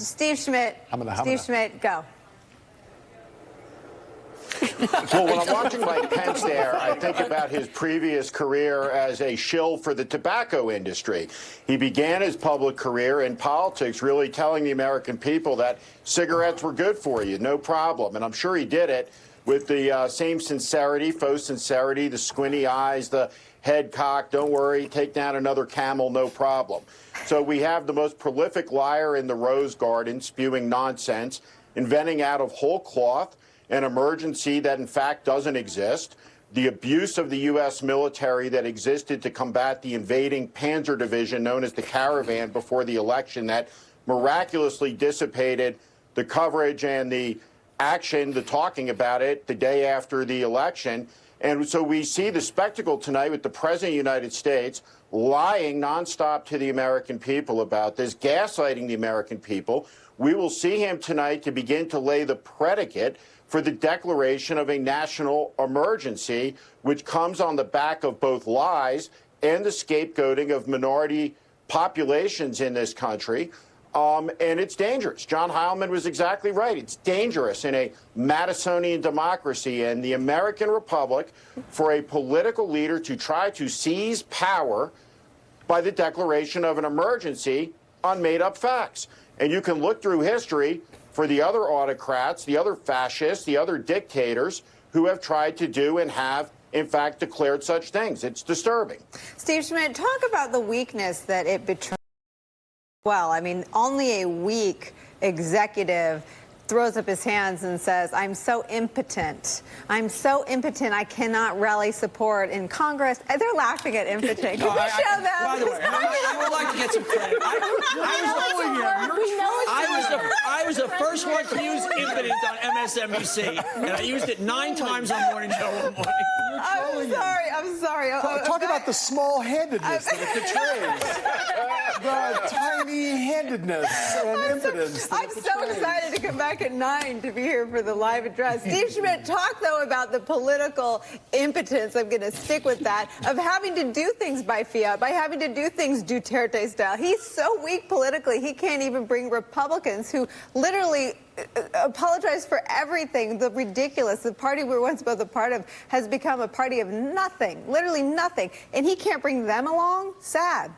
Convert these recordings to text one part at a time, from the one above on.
Steve Schmidt. Steve Schmidt, go. Well, when I'm watching Mike Pence there, I think about his previous career as a shill for the tobacco industry. He began his public career in politics really telling the American people that cigarettes were good for you, no problem. And I'm sure he did it with the same sincerity, faux sincerity, the squinty eyes, the head cocked, don't worry, take down another Camel, no problem. So we have the most prolific liar in the Rose Garden spewing nonsense, inventing out of whole cloth an emergency that in fact doesn't exist, the abuse of the U.S. military that existed to combat the invading Panzer Division known as the Caravan before the election that miraculously dissipated the coverage and the action, the talking about it the day after the election. And so we see the spectacle tonight with the President of the United States lying nonstop to the American people about this, gaslighting the American people. We will see him tonight to begin to lay the predicate for the declaration of a national emergency, which comes on the back of both lies and the scapegoating of minority populations in this country. And it's dangerous. John Heilman was exactly right. It's dangerous in a Madisonian democracy and the American Republic for a political leader to try to seize power by the declaration of an emergency on made-up facts. And you can look through history for the other autocrats, the other fascists, the other dictators who have tried to do and have, in fact, declared such things. It's disturbing. Steve Schmidt, talk about the weakness that it betrays. Well, I mean, only a weak executive throws up his hands and says, I'm so impotent. I'm so impotent, I cannot rally support in Congress. They're laughing at impotent. Can you show them? By the way, I would like to get some credit. I was the first one to use impotent on MSNBC, and I used it 9 times on Morning Joe one morning. I'm sorry. Talk about the small-handedness that it betrays. The tiny-handedness and impotence. I'm so excited to come back at 9 to be here for the live address. Steve Schmidt, talk, though, about the political impotence, I'm going to stick with that, of having to do things by fiat, by having to do things Duterte style. He's so weak politically, he can't even bring Republicans who literally apologize for everything. The ridiculous. The party we were once both a part of has become a party of nothing, literally nothing. And he can't bring them along? Sad.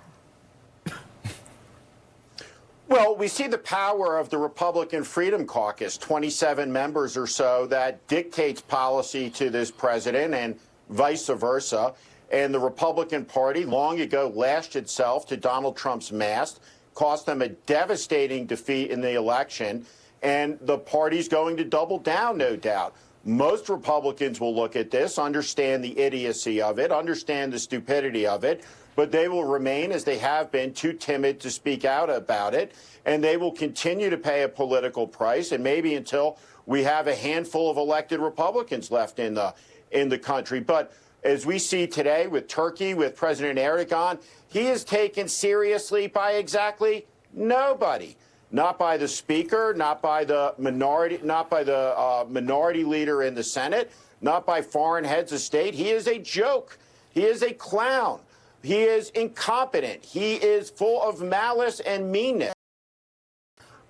Well, we see the power of the Republican Freedom Caucus, 27 members or so, that dictates policy to this president and vice versa. And the Republican Party long ago lashed itself to Donald Trump's mast, cost them a devastating defeat in the election. And the party's going to double down, no doubt. Most Republicans will look at this, understand the idiocy of it, understand the stupidity of it, but they will remain, as they have been, too timid to speak out about it, and they will continue to pay a political price, and maybe until we have a handful of elected Republicans left in the country. But as we see today with Turkey, with President Erdogan, he is taken seriously by exactly nobody. Not by the speaker, not by the minority leader in the Senate, not by foreign heads of state. He is a joke. He is a clown. He is incompetent. He is full of malice and meanness.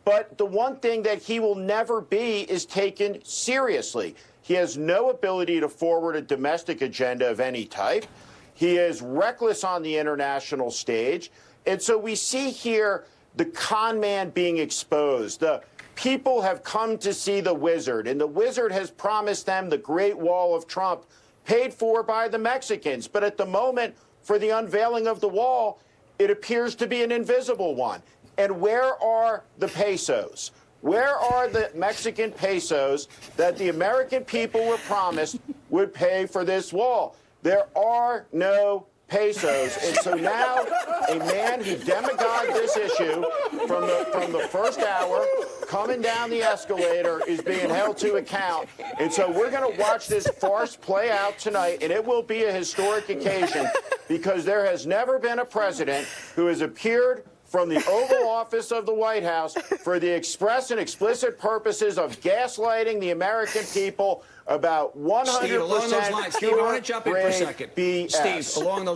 But the one thing that he will never be is taken seriously. He has no ability to forward a domestic agenda of any type. He is reckless on the international stage. And so we see here the con man being exposed. The people have come to see the wizard, and the wizard has promised them the Great Wall of Trump, paid for by the Mexicans. But at the moment, for the unveiling of the wall, it appears to be an invisible one. And where are the pesos? Where are the Mexican pesos that the American people were promised would pay for this wall? There are no pesos. And so now a man who demagogued this issue from the first hour, coming down the escalator, is being held to account. And so we're going to watch this farce play out tonight, and it will be a historic occasion because there has never been a president who has appeared from the Oval Office of the White House for the express and explicit purposes of gaslighting the American people about 100% Steve, along those lines, Steve, I want to jump in for a second. BS. Steve, along those